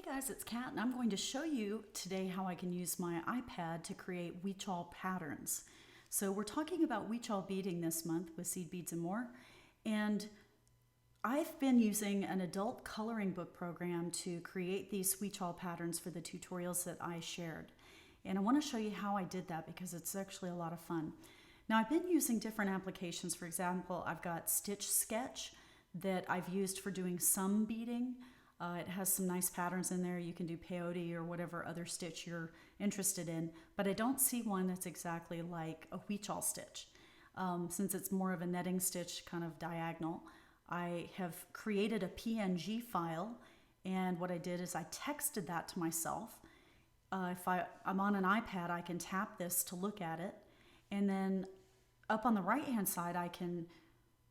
Hey guys, it's Kat, and I'm going to show you today how I can use my iPad to create Huichol patterns. So we're talking about Huichol beading this month with seed beads and more, and I've been using an adult coloring book program to create these Huichol patterns for the tutorials that I shared. And I want to show you how I did that because it's actually a lot of fun. Now I've been using different applications. For example, I've got Stitch Sketch that I've used for doing some beading. It has some nice patterns in there. You can do peyote or whatever other stitch you're interested in, but I don't see one that's exactly like a Huichol stitch. Since it's more of a netting stitch, kind of diagonal, I have created a PNG file, and what I did is I texted that to myself. If I'm on an iPad, I can tap this to look at it, and then up on the right hand side I can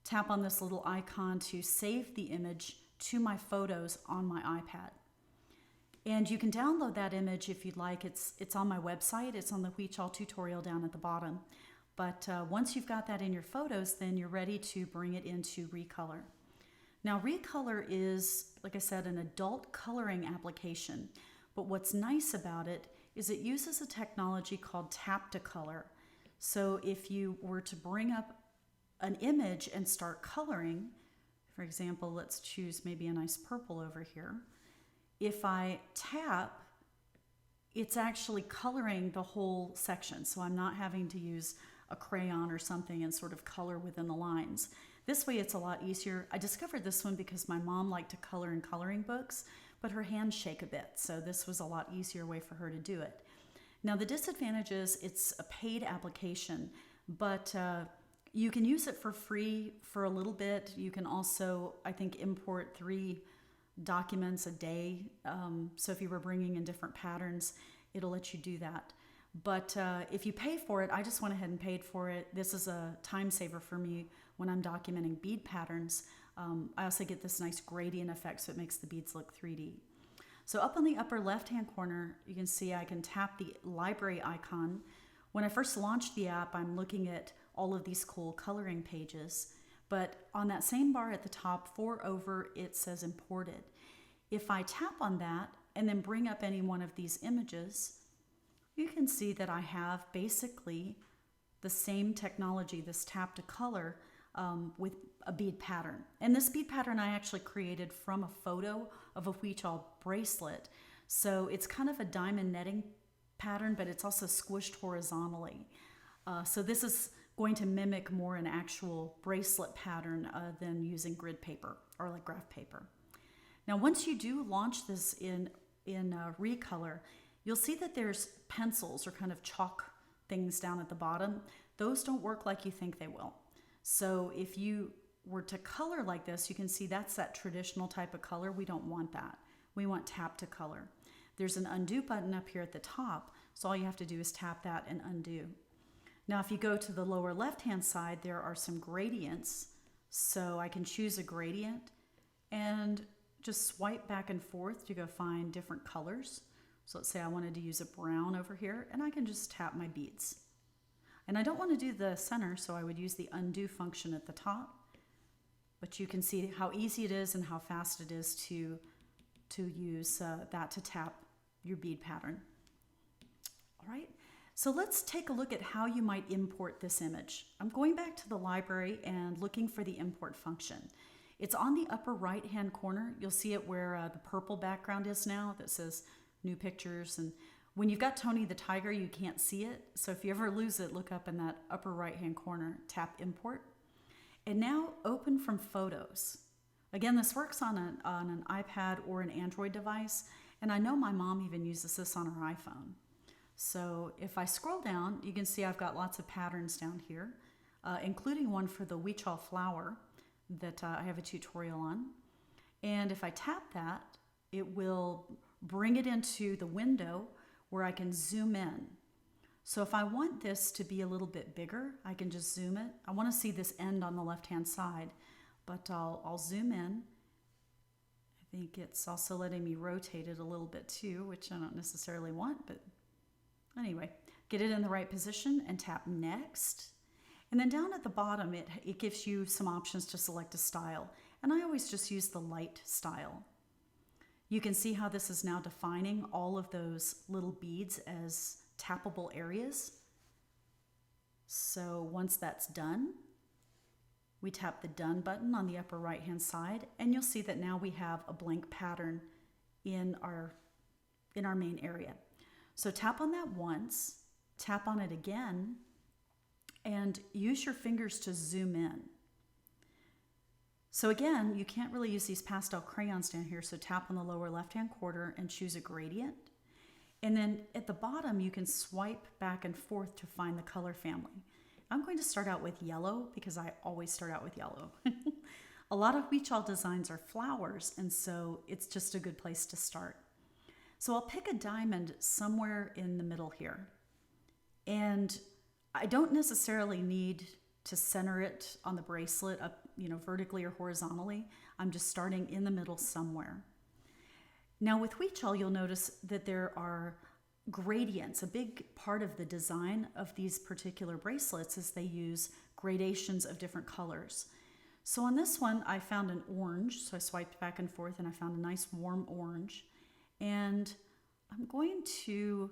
tap on this little icon to save the image to my photos on my iPad. And you can download that image if you'd like. It's on my website. It's on the Huichol tutorial down at the bottom. But once you've got that in your photos, then you're ready to bring it into Recolor. Now Recolor is, like I said, an adult coloring application. But what's nice about it is it uses a technology called tap to color. So if you were to bring up an image and start coloring, for example, let's choose maybe a nice purple over here. If I tap, it's actually coloring the whole section, so I'm not having to use a crayon or something and sort of color within the lines. This way it's a lot easier. I discovered this one because my mom liked to color in coloring books, but her hands shake a bit, so this was a lot easier way for her to do it. Now the disadvantage is it's a paid application, but you can use it for free for a little bit. You can also, I think, import 3 documents a day. So if you were bringing in different patterns, it'll let you do that. But if you pay for it, I just went ahead and paid for it. This is a time saver for me when I'm documenting bead patterns. I also get this nice gradient effect, so it makes the beads look 3D. So up on the upper left-hand corner, you can see I can tap the library icon. When I first launched the app, I'm looking at all of these cool coloring pages, but on that same bar at the top, 4 over, it says imported. If I tap on that and then bring up any one of these images, you can see that I have basically the same technology, this tap to color, with a bead pattern. And this bead pattern I actually created from a photo of a Huichol bracelet. So it's kind of a diamond netting pattern, but it's also squished horizontally. So this is going to mimic more an actual bracelet pattern than using grid paper or like graph paper. Now once you do launch this in Recolor, you'll see that there's pencils or kind of chalk things down at the bottom. Those don't work like you think they will. So if you were to color like this, you can see that's that traditional type of color. We don't want that. We want tap to color. There's an undo button up here at the top, so all you have to do is tap that and undo. Now if you go to the lower left-hand side, there are some gradients. So I can choose a gradient and just swipe back and forth to go find different colors. So let's say I wanted to use a brown over here, and I can just tap my beads. And I don't want to do the center, so I would use the undo function at the top. But you can see how easy it is and how fast it is to use that to tap your bead pattern. All right. So let's take a look at how you might import this image. I'm going back to the library and looking for the import function. It's on the upper right hand corner. You'll see it where the purple background is now that says new pictures. And when you've got Tony the Tiger, you can't see it. So if you ever lose it, look up in that upper right hand corner, tap import. And now open from photos. Again, this works on an iPad or an Android device. And I know my mom even uses this on her iPhone. So if I scroll down, you can see I've got lots of patterns down here, including one for the Huichol flower that I have a tutorial on. And if I tap that, it will bring it into the window where I can zoom in. So if I want this to be a little bit bigger, I can just zoom it. I want to see this end on the left-hand side, but I'll zoom in. I think it's also letting me rotate it a little bit too, which I don't necessarily want, but anyway, get it in the right position and tap next. And then down at the bottom, it gives you some options to select a style. And I always just use the light style. You can see how this is now defining all of those little beads as tappable areas. So once that's done, we tap the Done button on the upper right hand side, and you'll see that now we have a blank pattern in our main area. So tap on that once, tap on it again, and use your fingers to zoom in. So again, you can't really use these pastel crayons down here, so tap on the lower left-hand corner and choose a gradient. And then at the bottom, you can swipe back and forth to find the color family. I'm going to start out with yellow because I always start out with yellow. A lot of Huichol designs are flowers, and so it's just a good place to start. So I'll pick a diamond somewhere in the middle here. And I don't necessarily need to center it on the bracelet up, vertically or horizontally. I'm just starting in the middle somewhere. Now with Huichol, you'll notice that there are gradients. A big part of the design of these particular bracelets is they use gradations of different colors. So on this one, I found an orange. So I swiped back and forth and I found a nice warm orange. And I'm going to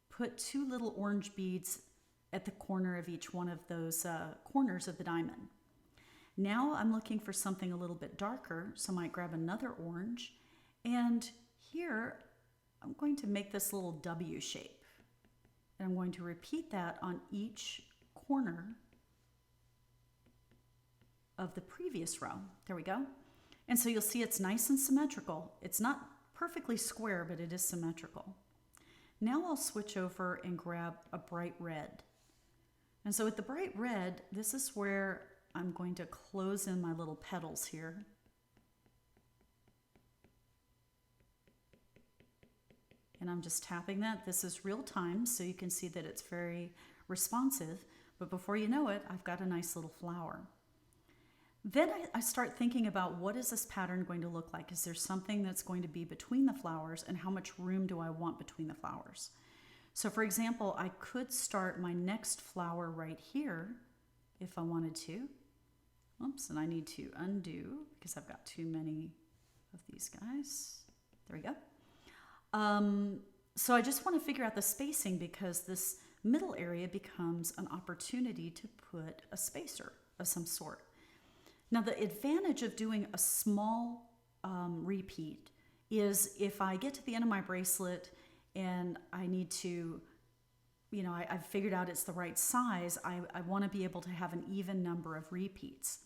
put 2 little orange beads at the corner of each one of those corners of the diamond. Now I'm looking for something a little bit darker, so I might grab another orange. And here, I'm going to make this little W shape. And I'm going to repeat that on each corner of the previous row. There we go. And so you'll see it's nice and symmetrical. It's not perfectly square, but it is symmetrical. Now I'll switch over and grab a bright red. And so with the bright red, this is where I'm going to close in my little petals here. And I'm just tapping that. This is real time, so you can see that it's very responsive. But before you know it, I've got a nice little flower. Then I start thinking about, what is this pattern going to look like? Is there something that's going to be between the flowers, and how much room do I want between the flowers? So for example, I could start my next flower right here if I wanted to. Oops, and I need to undo because I've got too many of these guys. There we go. So I just want to figure out the spacing, because this middle area becomes an opportunity to put a spacer of some sort. Now the advantage of doing a small repeat is if I get to the end of my bracelet and I need to, I've figured out it's the right size, I want to be able to have an even number of repeats.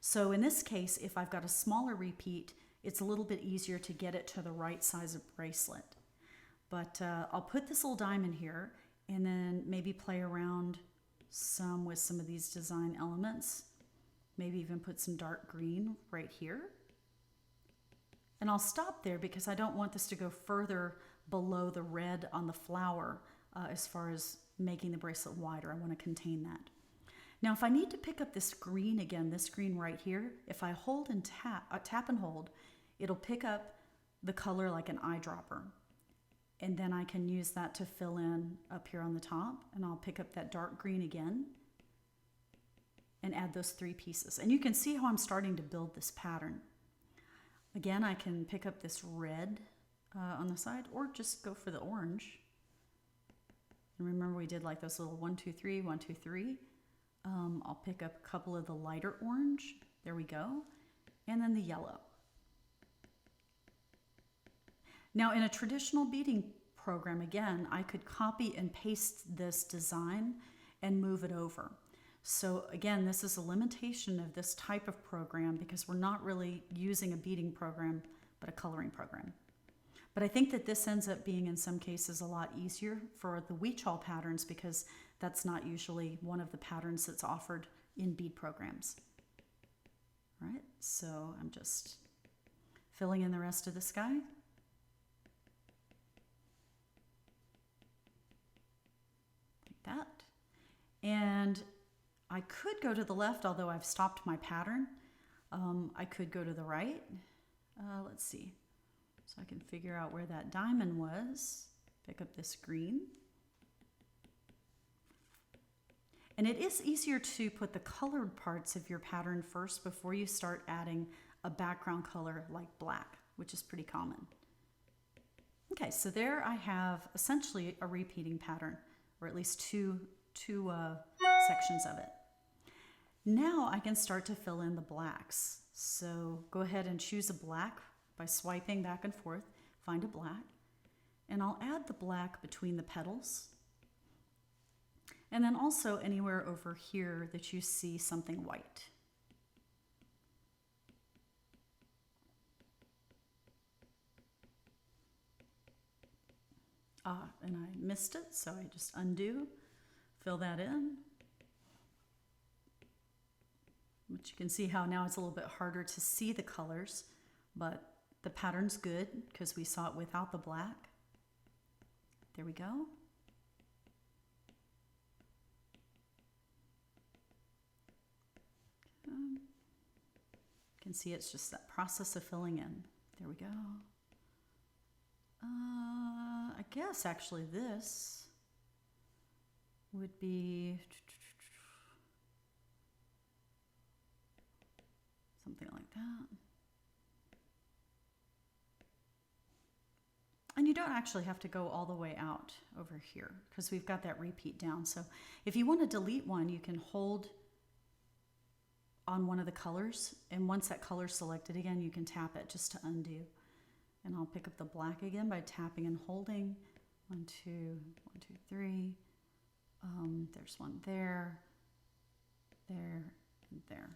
So in this case, if I've got a smaller repeat, it's a little bit easier to get it to the right size of bracelet. But I'll put this little diamond here and then maybe play around with some of these design elements. Maybe even put some dark green right here. And I'll stop there because I don't want this to go further below the red on the flower as far as making the bracelet wider. I want to contain that. Now if I need to pick up this green again, this green right here, if I hold and tap and hold, it'll pick up the color like an eyedropper. And then I can use that to fill in up here on the top, and I'll pick up that dark green again and add those 3 pieces. And you can see how I'm starting to build this pattern. Again, I can pick up this red on the side, or just go for the orange. And remember, we did like those little 1, 2, 3, 1, 2, 3. I'll pick up a couple of the lighter orange. There we go. And then the yellow. Now in a traditional beading program, again, I could copy and paste this design and move it over. So again, this is a limitation of this type of program because we're not really using a beading program, but a coloring program. But I think that this ends up being in some cases a lot easier for the Huichol patterns because that's not usually one of the patterns that's offered in bead programs. All right, so I'm just filling in the rest of the sky. Like that. And I could go to the left, although I've stopped my pattern. I could go to the right. Let's see. So I can figure out where that diamond was. Pick up this green. And it is easier to put the colored parts of your pattern first before you start adding a background color like black, which is pretty common. Okay, so there I have essentially a repeating pattern, or at least two sections of it. Now I can start to fill in the blacks. So go ahead and choose a black by swiping back and forth, find a black, and I'll add the black between the petals. And then also anywhere over here that you see something white. And I missed it, so I just undo, fill that in. But you can see how now it's a little bit harder to see the colors, but the pattern's good because we saw it without the black. There we go. You can see it's just that process of filling in. There we go. I guess actually this would be something like that. And you don't actually have to go all the way out over here because we've got that repeat down. So if you want to delete one, you can hold on one of the colors, and once that color's selected again, you can tap it just to undo. And I'll pick up the black again by tapping and holding. 1, 2, 1, 2, 3. There's one there, there, and there.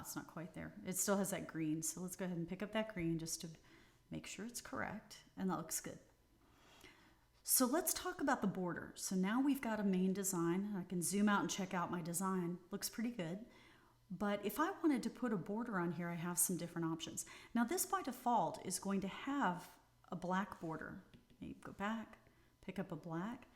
It's not quite there. It still has that green, so let's go ahead and pick up that green just to make sure it's correct, and that looks good. So let's talk about the border. So now we've got a main design. I can zoom out and check out my design. Looks pretty good. But if I wanted to put a border on here, I have some different options. Now this by default is going to have a black border. Maybe go back, pick up a black.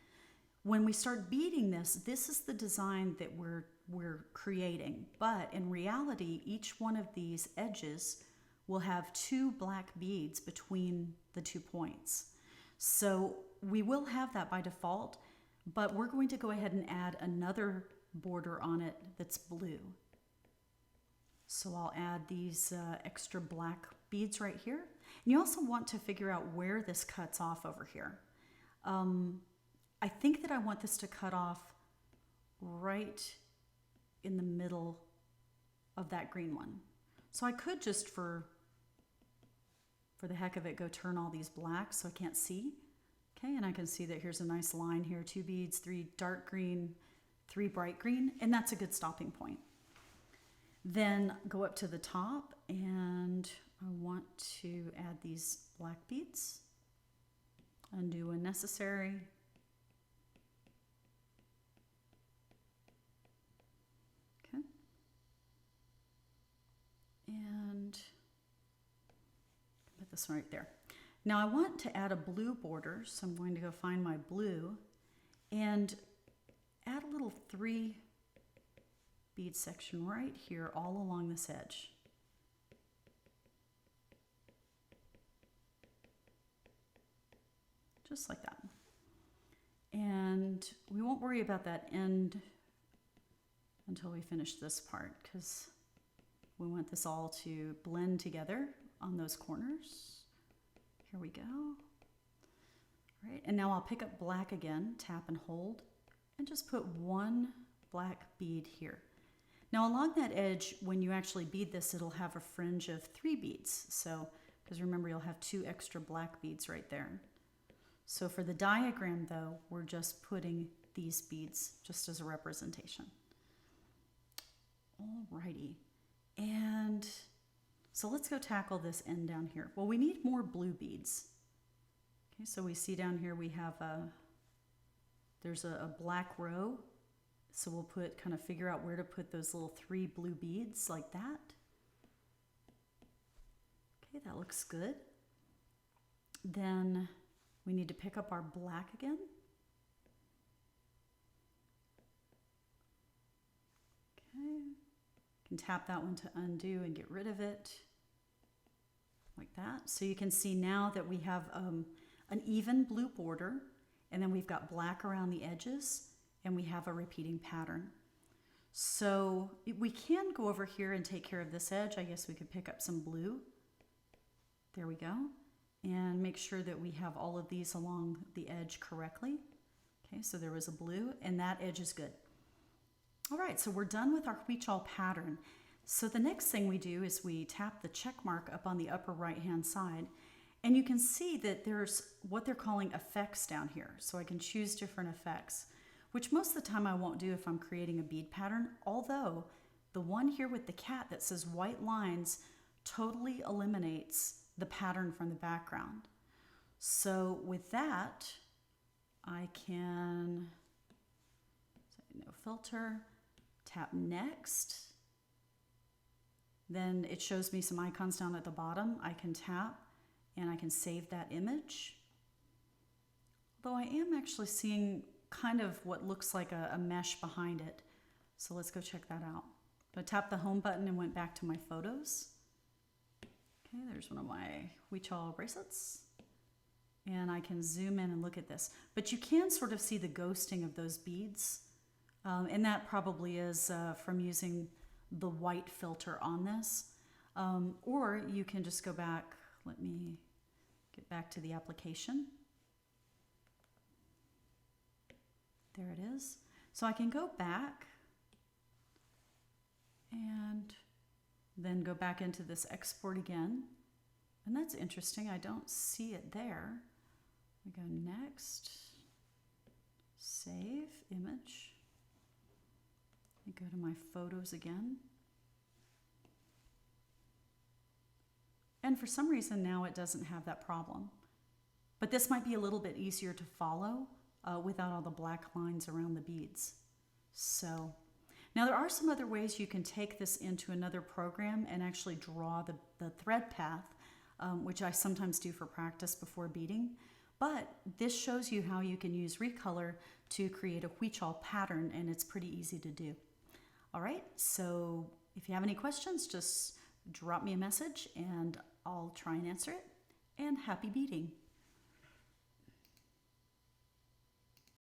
When we start beading this, this is the design that we're creating. But in reality, each one of these edges will have 2 black beads between the 2 points. So we will have that by default, but we're going to go ahead and add another border on it that's blue. So I'll add these extra black beads right here. And you also want to figure out where this cuts off over here. I think that I want this to cut off right in the middle of that green one. So I could just for the heck of it go turn all these black so I can't see. Okay, and I can see that here's a nice line here, 2 beads, 3 dark green, 3 bright green, and that's a good stopping point. Then go up to the top and I want to add these black beads. Undo when necessary. Okay. And put this one right there. Now I want to add a blue border, so I'm going to go find my blue and add a little 3 bead section right here all along this edge. Just like that. And we won't worry about that end until we finish this part because we want this all to blend together on those corners. Here we go. All right, and now I'll pick up black again, tap and hold, and just put 1 black bead here. Now along that edge, when you actually bead this, it'll have a fringe of 3 beads. So, because remember, you'll have 2 extra black beads right there. So for the diagram though, we're just putting these beads just as a representation. Alrighty, and so let's go tackle this end down here. Well, we need more blue beads. Okay, so we see down here we have there's a black row. So we'll kind of figure out where to put those little 3 blue beads like that. Okay, that looks good. Then we need to pick up our black again. Okay, can tap that one to undo and get rid of it like that. So you can see now that we have an even blue border, and then we've got black around the edges, and we have a repeating pattern. So we can go over here and take care of this edge. I guess we could pick up some blue. There we go. and make sure that we have all of these along the edge correctly. Okay, so there was a blue and that edge is good. All right, so we're done with our Huichol pattern. So the next thing we do is we tap the check mark up on the upper right-hand side, and you can see that there's what they're calling effects down here. So I can choose different effects, which most of the time I won't do if I'm creating a bead pattern, although the one here with the cat that says white lines totally eliminates the pattern from the background. So with that, I can say no filter, tap next. Then it shows me some icons down at the bottom. I can tap and I can save that image. Though I am actually seeing kind of what looks like a mesh behind it. So let's go check that out. I tapped the home button and went back to my photos. Okay, there's one of my Huichol bracelets. And I can zoom in and look at this. But you can sort of see the ghosting of those beads. And that probably is from using the white filter on this. Or you can just go back. Let me get back to the application. There it is. So I can go back and then go back into this export again. And that's interesting. I don't see it there. We go next, save image. I go to my photos again. And for some reason now it doesn't have that problem. But this might be a little bit easier to follow without all the black lines around the beads. So now there are some other ways you can take this into another program and actually draw the thread path, which I sometimes do for practice before beading. But this shows you how you can use Recolor to create a Huichol pattern, and it's pretty easy to do. All right, so if you have any questions, just drop me a message and I'll try and answer it. And happy beading!